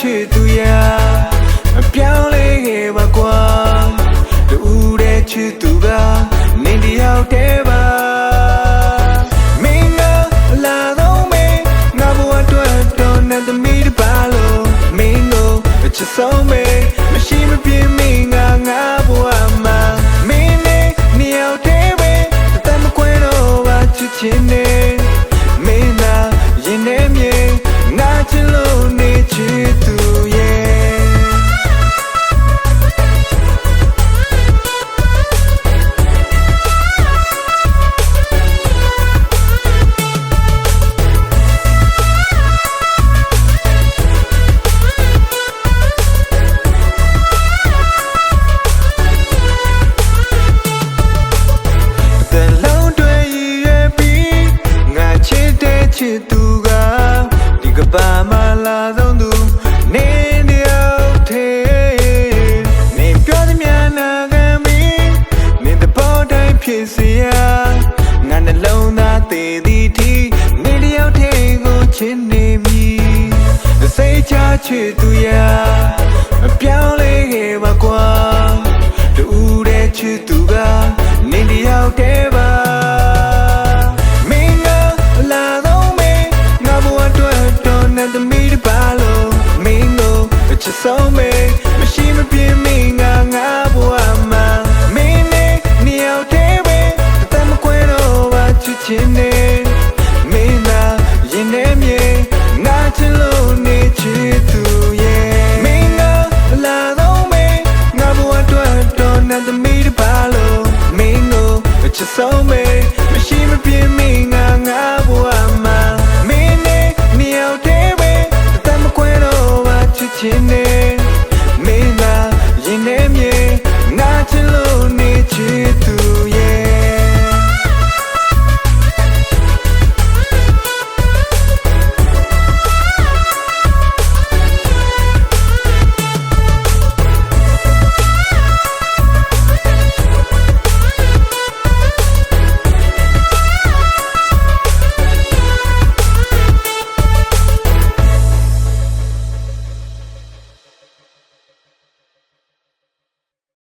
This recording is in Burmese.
ချစ်သူရပြောင်းလဲခဲ့ပါကွာတူတဲ့ချစ်သူကနေတယောက်တည်းပါမင်းကလာတော့မင်းငါဘဝအတွက်တော့နဲ့သမီးတစ်ပါလို့မင်းကိုချစ်ဆုံးမေမရှိမပြင်းမင်းငါဘဝမှာမင်းနဲ့နေယောက်တည်းပဲတမကွဲတော့ပါချစ်ချင်းနဲ့မင်းသာရင်ထဲမြေငါချစ်လို့နေချစ်သူရဲ့ချစ်သူကဒီကဘာမှလာဆုံးသူနေတယောက်တည်းနေပြောသည်များနာခံမင်းနေတပေါ်တိုင်းဖြစ်စေရငါနှလုံးသားသေးသည်ထိနေတယောက်တည်းကိုချစ်နေပြီစိတ်ချချစ်သူရပြောင်းလဲခဲ့ပါကွာတူတဲ့ချစ်သူကနေတယောက်တည်းပါ